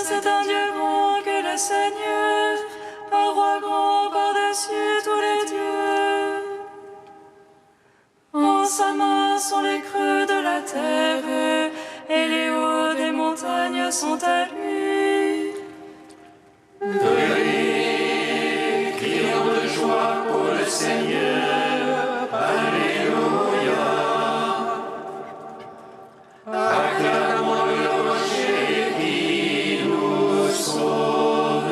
C'est un Dieu bon que le Seigneur, un roi grand par-dessus tous les dieux. En sa main sont les creux de la terre, et les hauts des montagnes sont à lui. Venez, crions de joie pour le Seigneur. Alléluia. Acclamons le rocher qui nous sauve.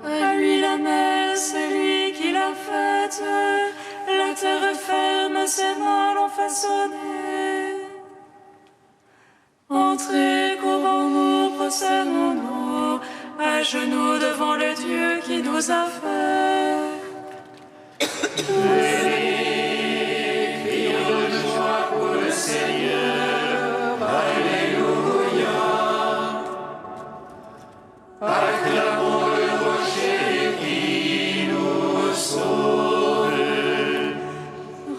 À lui la mer, c'est lui qui l'a faite. La terre ferme, ses mains l'ont façonnée. Entrez, couvrons-nous, prosternons-nous, à genoux devant le Dieu qui nous a fait. Venez, crions de joie pour le Seigneur. Alléluia. Acclamons le rocher qui nous sauve.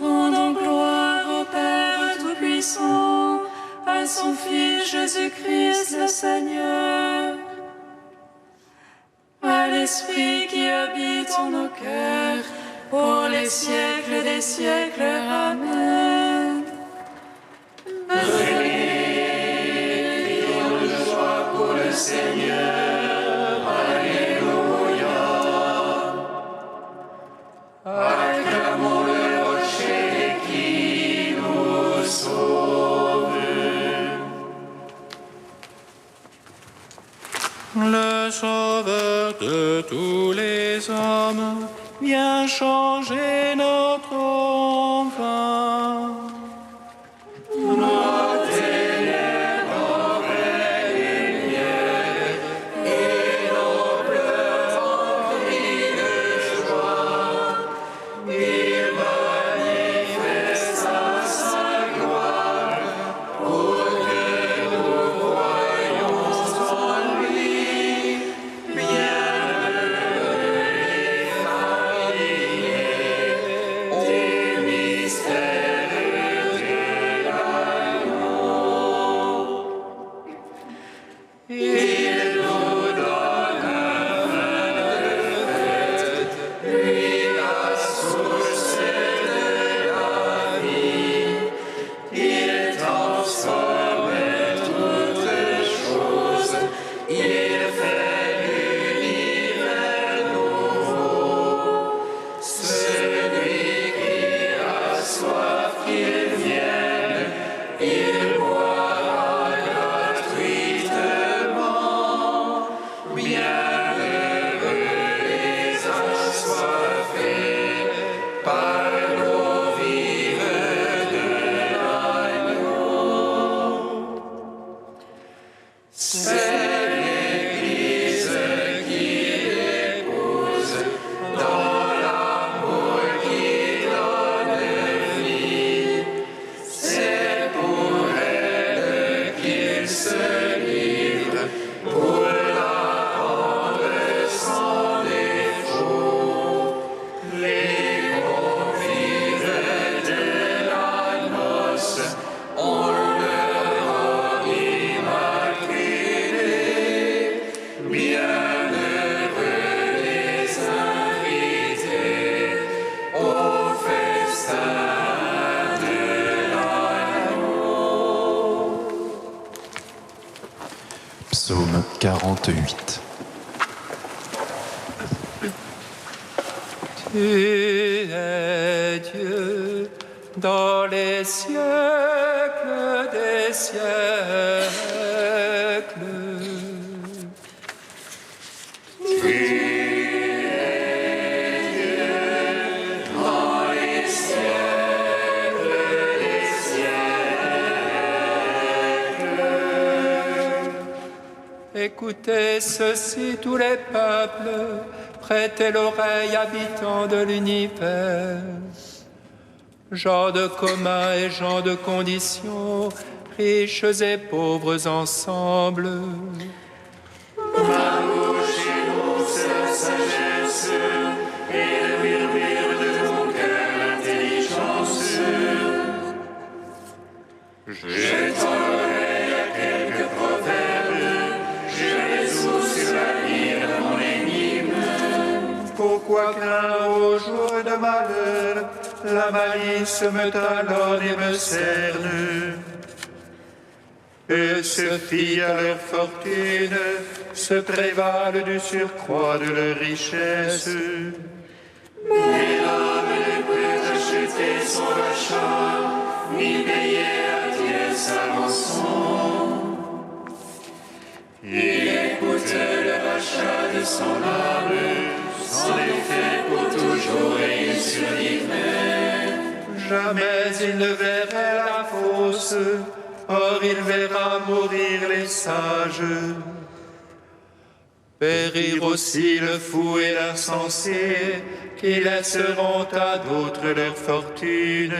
Rendons gloire au Père Tout-Puissant, à son Fils Jésus-Christ le Seigneur, à l'Esprit qui habite en nos cœurs, pour les siècles des siècles. Amen. Venez, crions de joie pour le Seigneur. Alléluia. Acclamons le rocher qui nous sauve. Le Sauveur de tous les hommes vient changer notre enfant. Nos ténèbres en vraie lumière et nos pleurs en cris de joie. Il manifesta sa gloire pour que nous voyions en lui. Bienheureux les familiers des mystères de l'agneau. Il nous donne un vin de fête, lui la source de la vie. Il transforme toutes choses, il fait l'univers nouveau. Celui qui a soif, qu'il vienne, il boira gratuitement. Bienheureux les assoiffés par l'eau vive de l'agneau. C'est l'Église qui l'épouse dans l'amour qui donne vie. C'est pour elle qu'il se livre pour la rendre sans défaut. Les convives de la noce ont leur robe immaculée. Bienheureux les invités au festin de l'agneau. Psaume 48. Tu es Dieu dans les siècles des siècles. Dans les siècles des siècles. Écoutez ceci, tous les peuples, prêtez l'oreille, habitants de l'univers. Gens de commun et gens de condition, riches et pauvres ensemble. Ma bouche énonce la sagesse et le murmure de mon cœur l'intelligence. pas craindre au jour de malheur, la malice me talonne et me cerne. Eux se fient à leur fortune, se prévalent du surcroît de leur richesse. Mais l'homme ne peut acheter son rachat, ni payer à Dieu sa rançon. Il écoute le rachat de son âme, son effet pour toujours et il survivrait. Jamais il ne verrait la fausse, or il verra mourir les sages. Périr aussi le fou et l'insensé, qui laisseront à d'autres leur fortune.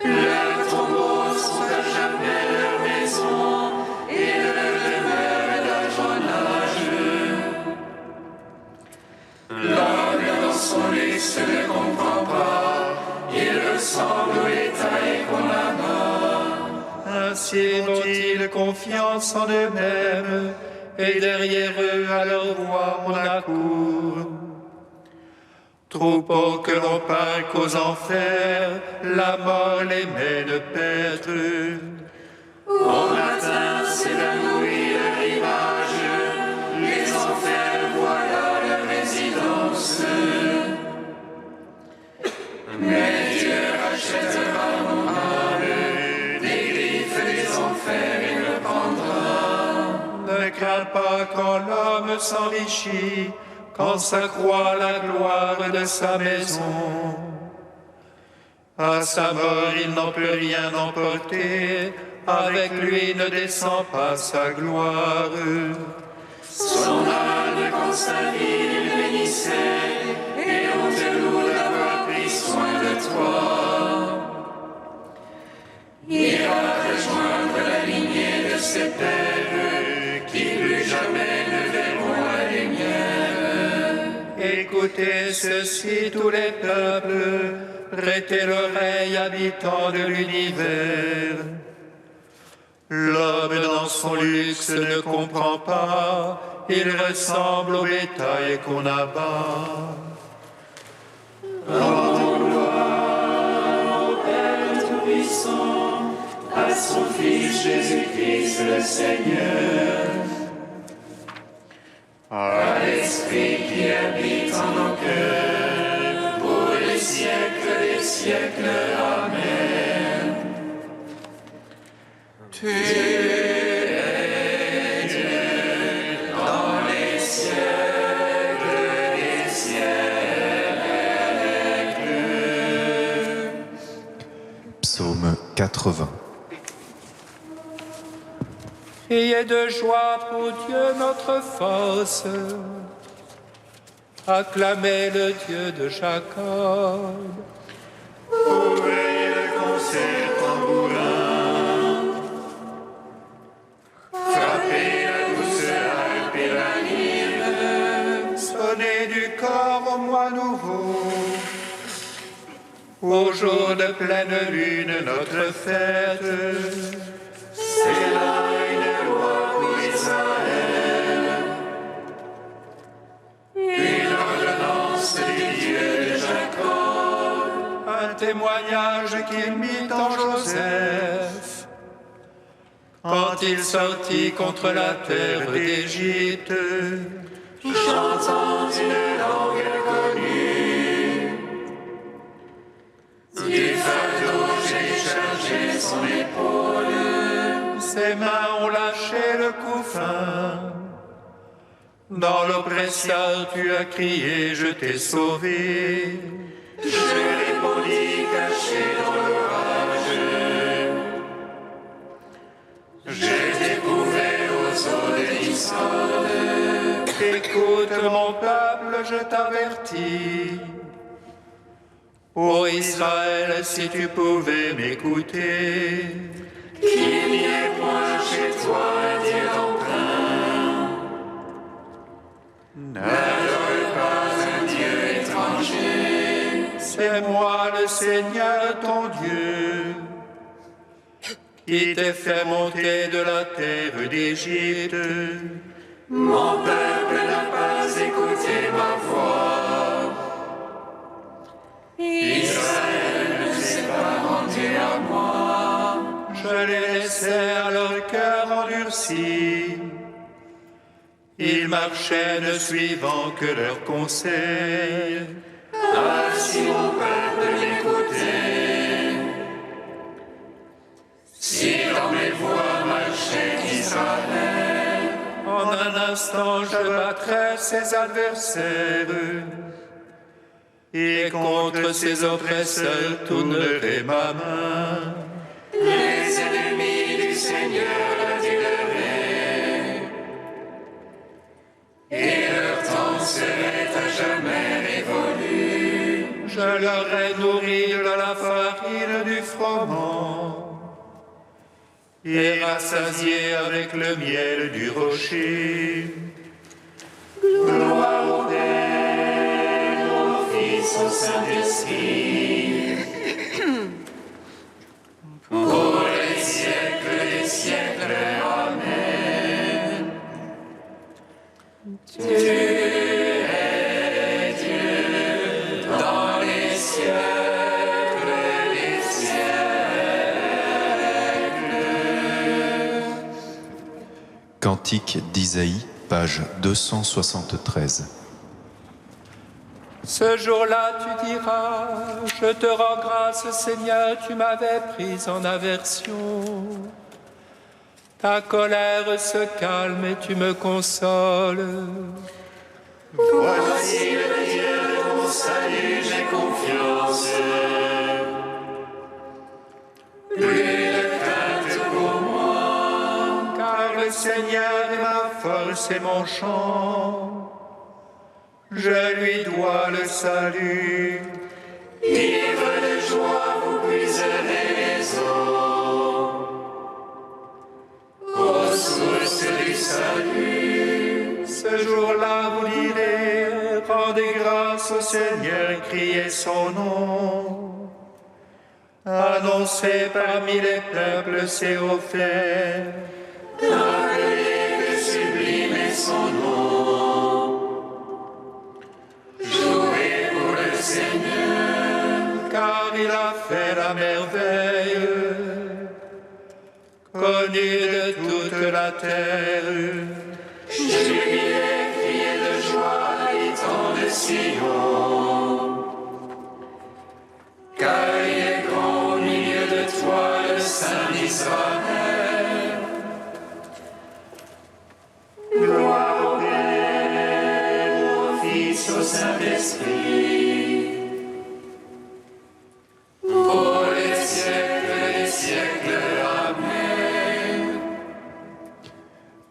Leurs tombeaux sont à jamais leur maison, et leur demeure d'argent nage. L'homme dans son luxe ne comprend pas, il ressemble au bétail qu'on abat. Ainsi ont-ils confiance en eux-mêmes, et derrière eux à leur roi on accourt. Troupeaux que l'on parque aux enfers, la mort les mène paître. Au matin s'évanouit leur image, les enfers voilà leur résidence. Mais Dieu rachètera mon âme, des griffes des enfers il me prendra. Ne crains pas quand l'homme s'enrichit, quand s'accroît la gloire de sa maison. À sa mort il n'en peut rien emporter, avec lui ne descend pas sa gloire. Son âme quand sa vie il bénissait, et on te loue d'avoir pris soin de toi. Il va rejoindre la lignée de ses pères, qui plus jamais ne verront la lumière. Écoutez ceci tous les peuples, prêtez l'oreille habitants de l'univers. L'homme dans son luxe ne comprend pas, il ressemble au bétail qu'on abat. Rendons gloire au Père Tout-Puissant, à son Fils Jésus-Christ le Seigneur, à l'Esprit qui habite en nos cœurs, pour les siècles des siècles. Amen. Tu es Dieu dans les siècles des siècles. Psaume 80. Criez de joie pour Dieu notre force. Acclamez le Dieu de Jacob. Ouvrez le concert tambourin. Frappez la douce harpe et la lyre. Sonnez du corps au mois nouveau. Au jour de pleine lune, notre fête. C'est là une loi pour Israël, une ordonnance du Dieu de Jacob. Un témoignage qu'il mit en Joseph, quand il sortit contre la terre d'Égypte. J'entends une langue inconnue. Du fardeau j'ai chargé son épaule. Ses mains ont lâché le couffin. Dans l'oppression, tu as crié, je t'ai sauvé. Je répondis caché dans l'orage. J'ai découvert aux eaux de discorde. Écoute mon peuple, je t'avertis. Ô Israël, si tu pouvais m'écouter. Qu'il n'y ait point chez toi un Dieu d'emprunt. N'adore pas un Dieu étranger. C'est moi le Seigneur ton Dieu, qui t'ai fait monter de la terre d'Égypte. Mon peuple n'a pas écouté ma voix. ainsi. Ils marchaient ne suivant que leurs conseils. Ainsi mon peuple l'écoutait. Si dans mes voies marchait Israël, En un instant je battrai ses adversaires, et contre ses oppresseurs tournerai ma main. les ennemis du Seigneur l'aduleraient, et leur temps serait à jamais révolu. Je leur ai nourri de la farine du froment, et rassasié avec le miel du rocher. Gloire au Père, au Fils, au Saint-Esprit, pour les siècles des siècles. Amen. Tu es Dieu dans les siècles des siècles. Cantique d'Isaïe, page 273. Ce jour-là, tu diras, je te rends grâce, Seigneur, tu m'avais pris en aversion. Ta colère se calme et tu me consoles. Voici le Dieu de mon salut, j'ai confiance. Plus de crainte pour moi, Car le Seigneur est ma force et mon chant. Je lui dois le salut. ivre de joie, vous puiserez les eaux. Aux sources du salut, Ce jour-là, vous direz, rendez grâce au Seigneur, criez son nom. Annoncez parmi les peuples ses hauts faits. appelez que sublime est son nom. Jouez pour le Seigneur, Car il a fait la merveille, connue de toute la terre. jubilez, criez de joie, habitants de Sion. Car il est grand au milieu de toi, le Saint d'Israël. Gloire au Père, au Fils, au Saint-Esprit, pour les siècles des siècles. Amen.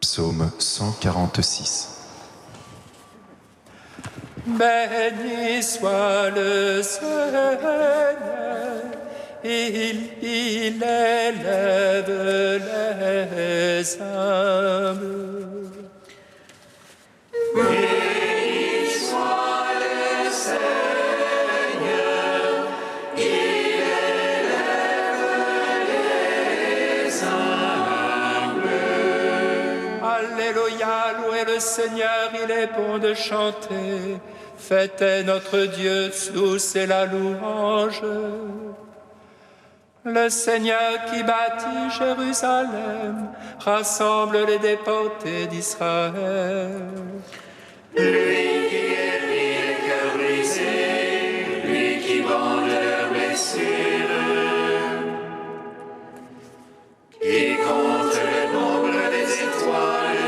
Psaume 146. Béni soit le Seigneur, il élève les humbles. Béni soit le Seigneur, il élève les humbles. Alléluia, louez le Seigneur, il est bon de chanter. Fêtez notre Dieu, tous et la louange. Le Seigneur qui bâtit Jérusalem rassemble les déportés d'Israël. Lui qui guérit les cœurs brisés, lui qui bande leurs blessures, qui compte le nombre des étoiles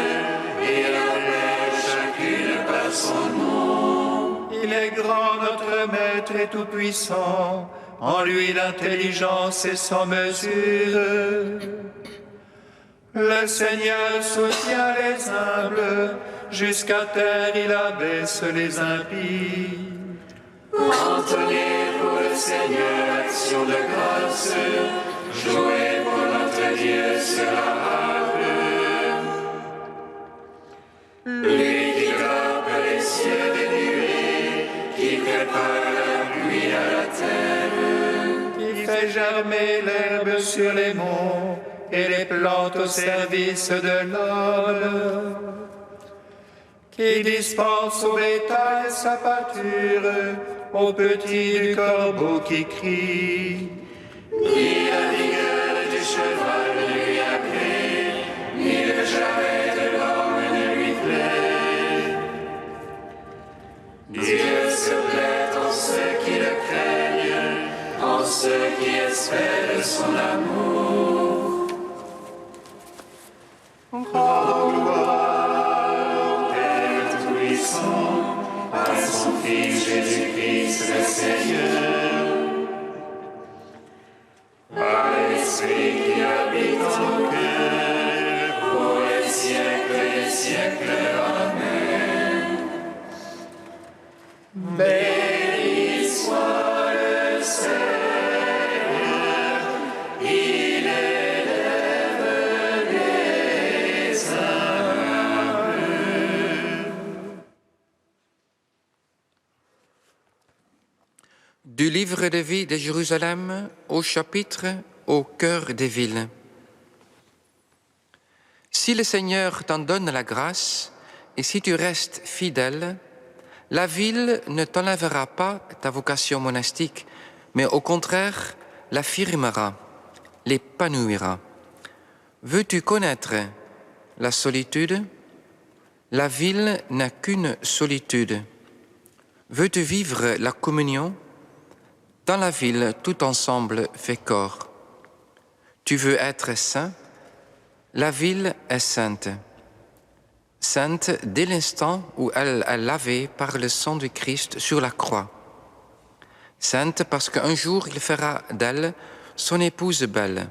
et appelle chacune par son nom. Il est grand, notre Maître et tout-puissant, en lui l'intelligence est sans mesure. Le Seigneur soutient les humbles, jusqu'à terre il abaisse les impies. Entonnez pour le Seigneur, action de grâce, jouez pour notre Dieu sur la harpe. Lui qui frappe les cieux des nuées, qui prépare la pluie à la terre, Il fait germer l'herbe sur les monts et les plantes au service de l'homme. Qui dispense au bétail sa pâture, aux petits du corbeau qui crie. ni la vigueur du cheval ne lui a pris, ni le son amour. Gloire, Père Tout-Puissant, à son Fils Jésus-Christ le Seigneur, à l'Esprit qui habite en nos cœurs, pour les siècles et les siècles. Amen. Béni soit le Seigneur, il élève les humbles. Du livre de vie de Jérusalem au chapitre au cœur des villes. Si le Seigneur t'en donne la grâce et si tu restes fidèle, la ville ne t'enlèvera pas ta vocation monastique, mais au contraire l'affirmera, l'épanouira. Veux-tu connaître la solitude? La ville n'a qu'une solitude. Veux-tu vivre la communion? Dans la ville, tout ensemble fait corps. Tu veux être saint? La ville est sainte. Sainte dès l'instant où elle est lavée par le sang du Christ sur la croix. Sainte parce qu'un jour il fera d'elle son épouse belle.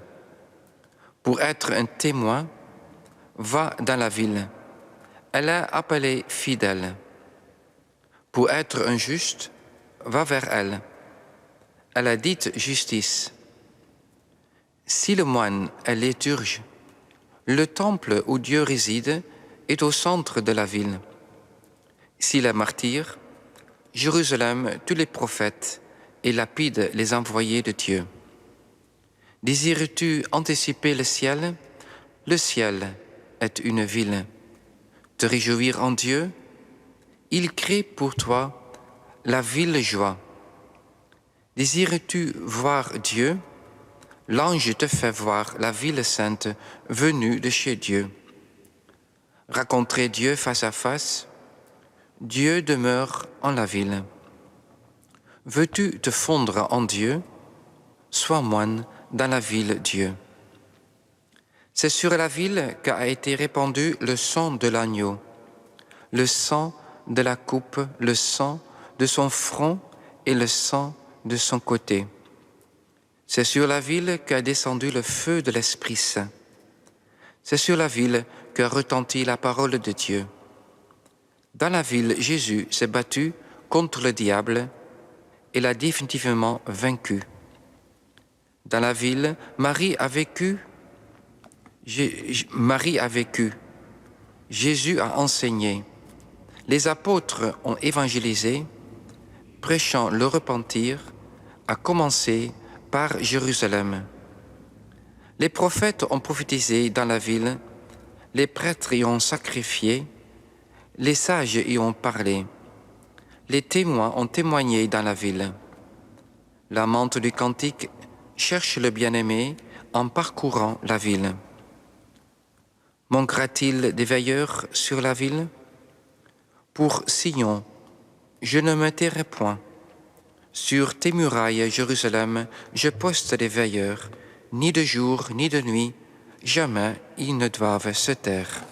Pour être un témoin, va dans la ville. Elle est appelée fidèle. Pour être un juste, va vers elle. Elle a dite justice. Si le moine est liturge, le temple où Dieu réside est au centre de la ville. S'il est martyr, Jérusalem tue les prophètes et lapide les envoyés de Dieu. Désires-tu anticiper le ciel? Le ciel est une ville. Te réjouir en Dieu? Il crée pour toi la ville joie. Désires-tu voir Dieu? L'ange te fait voir la ville sainte venue de chez Dieu. Rencontrer Dieu face à face, Dieu demeure en la ville. Veux-tu te fondre en Dieu? Sois moine dans la ville Dieu. C'est sur la ville qu'a été répandu le sang de l'agneau, le sang de la coupe, le sang de son front et le sang de son côté. C'est sur la ville qu'a descendu le feu de l'Esprit Saint. C'est sur la ville qu'a retenti la parole de Dieu. Dans la ville, Jésus s'est battu contre le diable et l'a définitivement vaincu. Dans la ville, Marie a vécu. Jésus a enseigné. Les apôtres ont évangélisé, prêchant le repentir, à commencer par Jérusalem. Les prophètes ont prophétisé dans la ville, les prêtres y ont sacrifié, les sages y ont parlé, les témoins ont témoigné dans la ville. L'amante du cantique cherche le bien-aimé en parcourant la ville. Manquera-t-il des veilleurs sur la ville? Pour Sion, je ne me tairai point. Sur tes murailles, Jérusalem, je poste des veilleurs, ni de jour ni de nuit, jamais ils ne doivent se taire.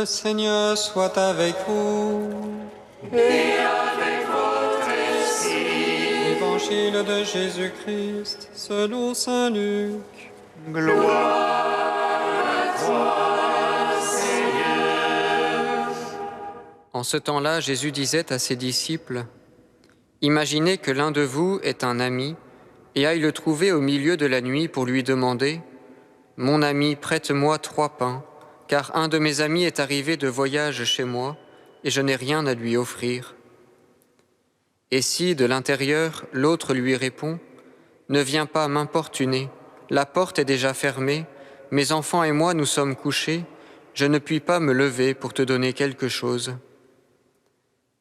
Le Seigneur soit avec vous. Et avec votre esprit. Évangile de Jésus-Christ selon saint Luc. Gloire à toi, Seigneur. En ce temps-là, Jésus disait à ses disciples, « Imaginez que l'un de vous est un ami et aille le trouver au milieu de la nuit pour lui demander « Mon ami, prête-moi 3 pains, car un de mes amis est arrivé de voyage chez moi et je n'ai rien à lui offrir. » Et si, de l'intérieur, l'autre lui répond « Ne viens pas m'importuner, la porte est déjà fermée, mes enfants et moi nous sommes couchés, je ne puis pas me lever pour te donner quelque chose. »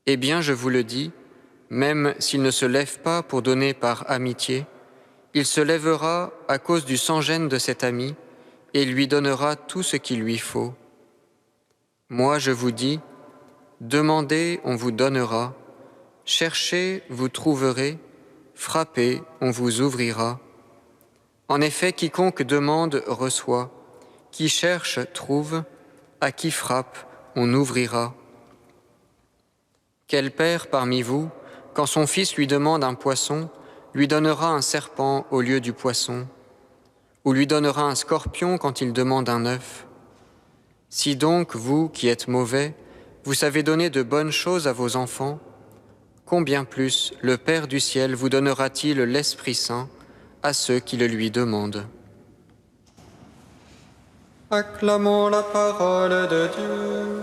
Eh bien, je vous le dis, même s'il ne se lève pas pour donner par amitié, il se lèvera à cause du sans-gêne de cet ami et lui donnera tout ce qu'il lui faut. Moi, je vous dis, demandez, on vous donnera, cherchez, vous trouverez, frappez, on vous ouvrira. En effet, quiconque demande reçoit, qui cherche trouve, à qui frappe, on ouvrira. Quel père parmi vous, quand son fils lui demande un poisson, lui donnera un serpent au lieu du poisson, ou lui donnera un scorpion quand il demande un œuf? Si donc, vous qui êtes mauvais, vous savez donner de bonnes choses à vos enfants, combien plus le Père du ciel vous donnera-t-il l'Esprit Saint à ceux qui le lui demandent? Acclamons la parole de Dieu.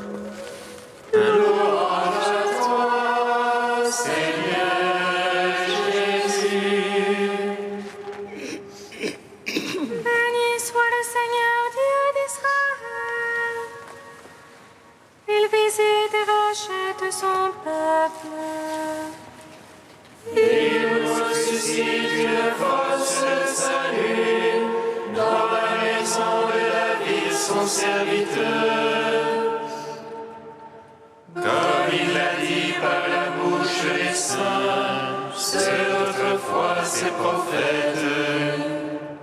Louange à toi, Seigneur Jésus. Béni soit le Seigneur Dieu d'Israël. Il visite et rachète son peuple. Il nous suscite une force de salut dans la maison de David, son serviteur. Comme il l'a dit par la bouche des saints, c'est autrefois ses prophètes.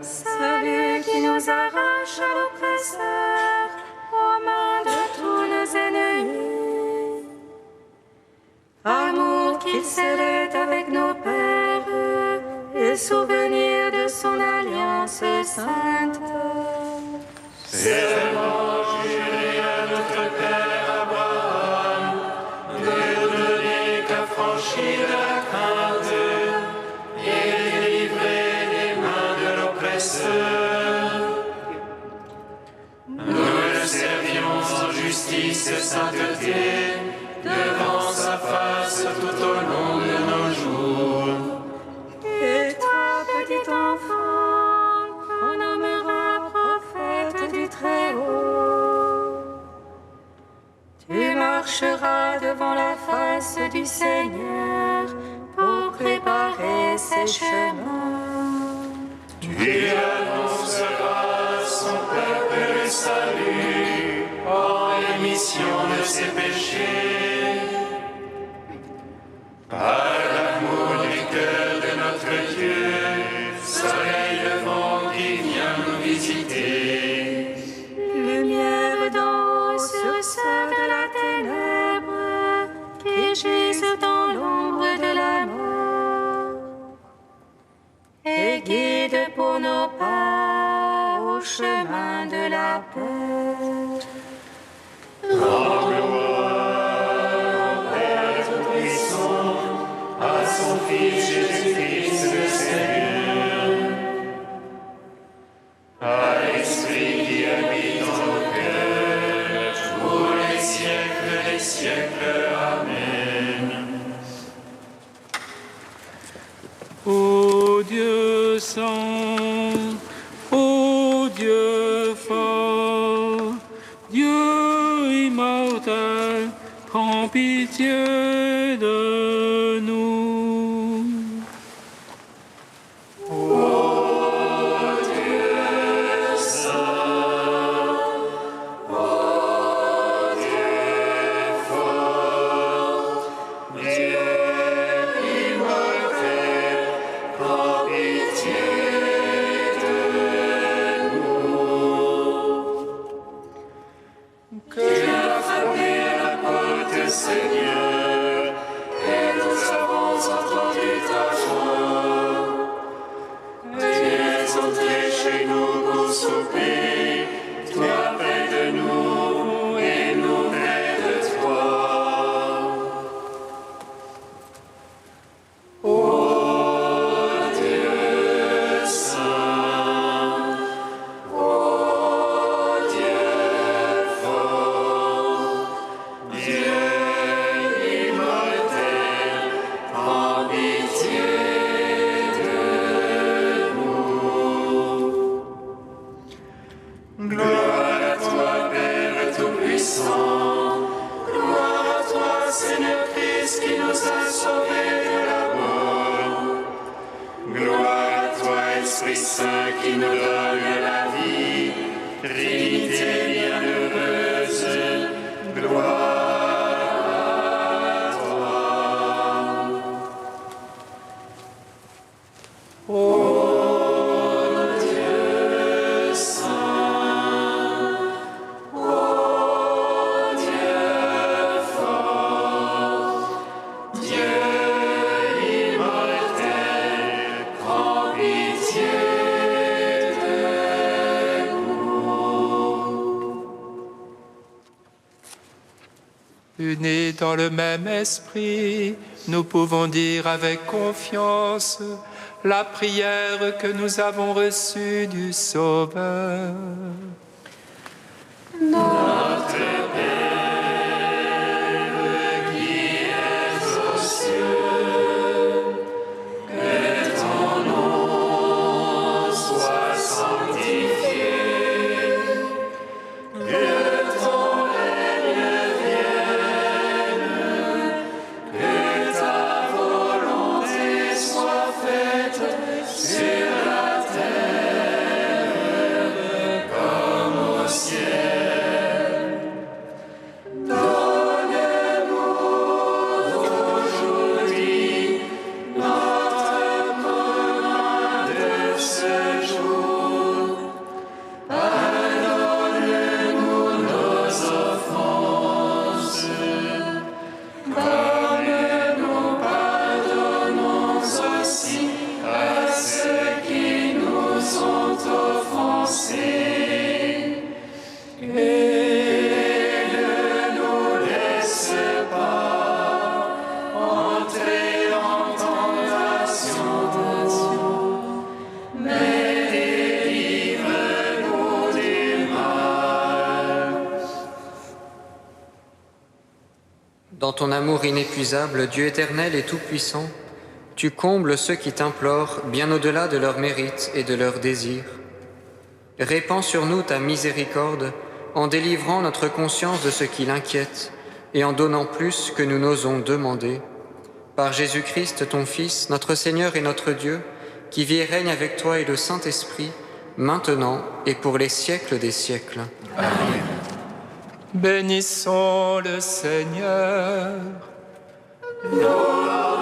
Celui qui nous arrache à l'oppresseur, aux mains de tous nos ennemis. Amour qu'il scellait avec nos pères, et souvenir de son alliance sainte. Serment juré à notre Père Abraham, de nous donner qu'affranchir de la crainte et délivrer des mains de l'oppresseur. Nous le servions en justice et sainteté, devant sa face tout au long de nos jours. Et toi, petit enfant, qu'on nommera prophète du Très-Haut, tu marcheras devant la face du Seigneur pour préparer ses chemins. Tu annonceras à son peuple le salut en rémission de ses péchés. Par l'amour du cœur de notre Dieu, soleil levant qui vient nous visiter. Lumière d'en haut sur ceux de la ténèbre qui gisent dans l'ombre de la mort. Et guide pour nos pas au chemin de la paix. En gloire au Père Tout-Puissant, à son Fils Jésus-Christ le Seigneur, à l'Esprit qui habite en nos cœurs, pour les siècles des siècles. Amen. Ô Dieu saint, ô Dieu fort, Dieu immortel, prends pitié de nous. Que la qui nous donne la vie, Trinité bienheureuse, gloire à toi. Ô Dieu saint, ô Dieu fort, Dieu immortel, prends pitié de nous. Unis dans le même esprit, nous pouvons dire avec confiance la prière que nous avons reçue du Sauveur. Notre Père qui es aux cieux, que ton nom soit sanctifié, que ton règne vienne, que ta volonté soit faite sur la terre comme au ciel. Donne-nous aujourd'hui notre pain de ce jour. Pardonne-nous nos offenses, comme nous pardonnons aussi à ceux qui nous ont offensés. Et ne nous laisse pas entrer en tentation, mais délivre-nous du mal. Dans ton amour inépuisable, Dieu éternel et tout-puissant, tu combles ceux qui t'implorent bien au-delà de leurs mérites et de leurs désirs. Répands sur nous ta miséricorde en délivrant notre conscience de ce qui l'inquiète et en donnant plus que nous n'osons demander. Par Jésus-Christ, ton Fils, notre Seigneur et notre Dieu, qui vit et règne avec toi et le Saint-Esprit, maintenant et pour les siècles des siècles. Bénissons le Seigneur. Gloire